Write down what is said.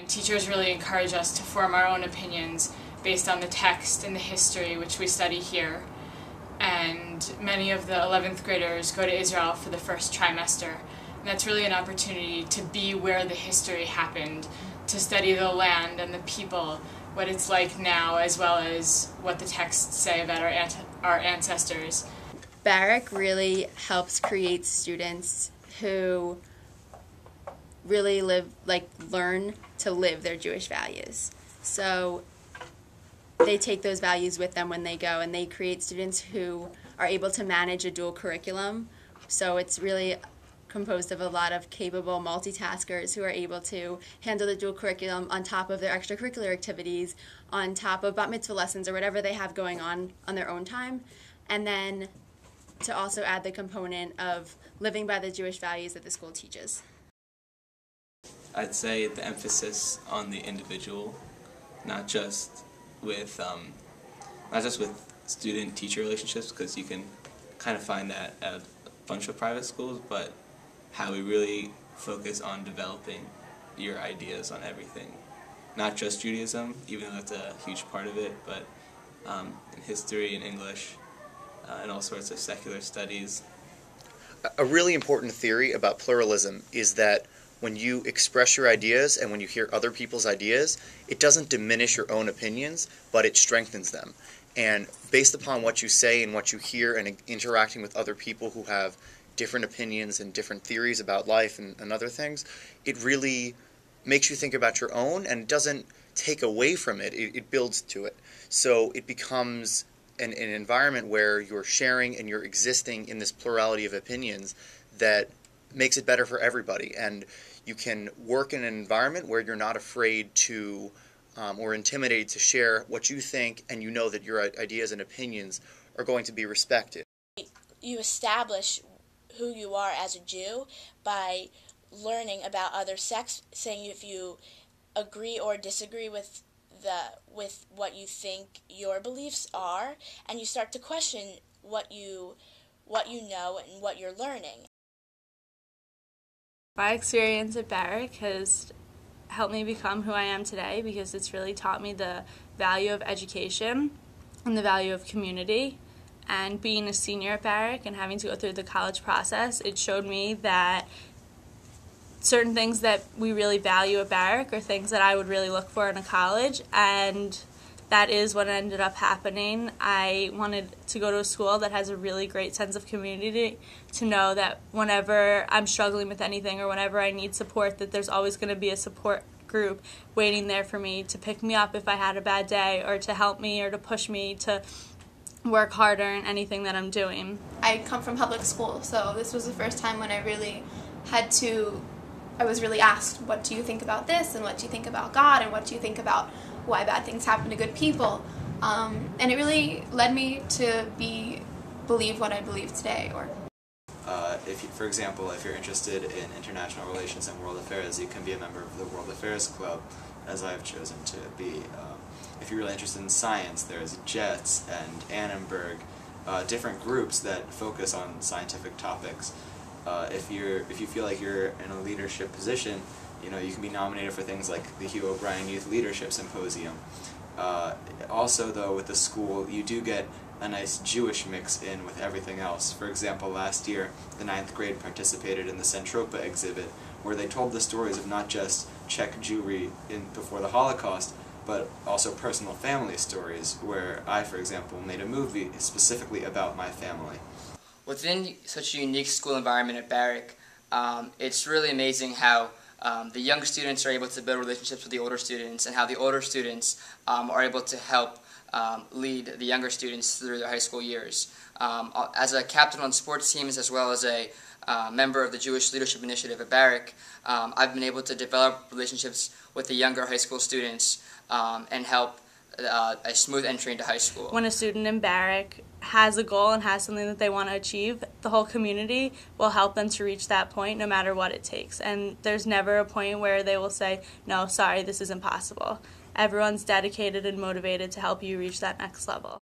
And teachers really encourage us to form our own opinions based on the text and the history which we study here. And many of the 11th graders go to Israel for the first trimester. And that's really an opportunity to be where the history happened, to study the land and the people, what it's like now, as well as what the texts say about our ancestors. Barrack really helps create students who really learn to live their Jewish values. So they take those values with them when they go, and they create students who are able to manage a dual curriculum. So it's really composed of a lot of capable multitaskers who are able to handle the dual curriculum on top of their extracurricular activities, on top of bat mitzvah lessons or whatever they have going on their own time, and then to also add the component of living by the Jewish values that the school teaches. I'd say the emphasis on the individual, not just with student-teacher relationships, because you can kind of find that at a bunch of private schools, but how we really focus on developing your ideas on everything. Not just Judaism, even though that's a huge part of it, but in history and English and all sorts of secular studies. A really important theory about pluralism is that when you express your ideas and when you hear other people's ideas, it doesn't diminish your own opinions, but it strengthens them. And based upon what you say and what you hear and interacting with other people who have different opinions and different theories about life and other things, it really makes you think about your own, and it doesn't take away from it, it builds to it. So it becomes an environment where you're sharing and you're existing in this plurality of opinions that makes it better for everybody. And you can work in an environment where you're not afraid to or intimidated to share what you think, and you know that your ideas and opinions are going to be respected. You establish who you are as a Jew by learning about other sects, saying if you agree or disagree with what you think your beliefs are, and you start to question what you know and what you're learning. My experience at Barrack has helped me become who I am today, because it's really taught me the value of education and the value of community. And being a senior at Barrack and having to go through the college process, it showed me that certain things that we really value at Barrack are things that I would really look for in a college, and that is what ended up happening. I wanted to go to a school that has a really great sense of community, to know that whenever I'm struggling with anything or whenever I need support, that there's always going to be a support group waiting there for me to pick me up if I had a bad day, or to help me or to push me to work harder in anything that I'm doing. I come from public school, so this was the first time when I was really asked, what do you think about this, and what do you think about God, and what do you think about why bad things happen to good people, and it really led me to believe what I believe today. For example, if you're interested in international relations and world affairs, you can be a member of the World Affairs Club, as I've chosen to be. If you're really interested in science, there's JETS and Annenberg, different groups that focus on scientific topics. If you feel like you're in a leadership position, you can be nominated for things like the Hugh O'Brien Youth Leadership Symposium. Also, though, with the school, you do get a nice Jewish mix in with everything else. For example, last year, the 9th grade participated in the Centropa exhibit, where they told the stories of not just Czech Jewry before the Holocaust, but also personal family stories, where I, for example, made a movie specifically about my family. Within such a unique school environment at Barrack, it's really amazing how the younger students are able to build relationships with the older students, and how the older students are able to help lead the younger students through their high school years. As a captain on sports teams, as well as a member of the Jewish Leadership Initiative at Barrack, I've been able to develop relationships with the younger high school students and help a smooth entry into high school. When a student in Barrack has a goal and has something that they want to achieve, the whole community will help them to reach that point no matter what it takes. And there's never a point where they will say, no, sorry, this is impossible. Everyone's dedicated and motivated to help you reach that next level.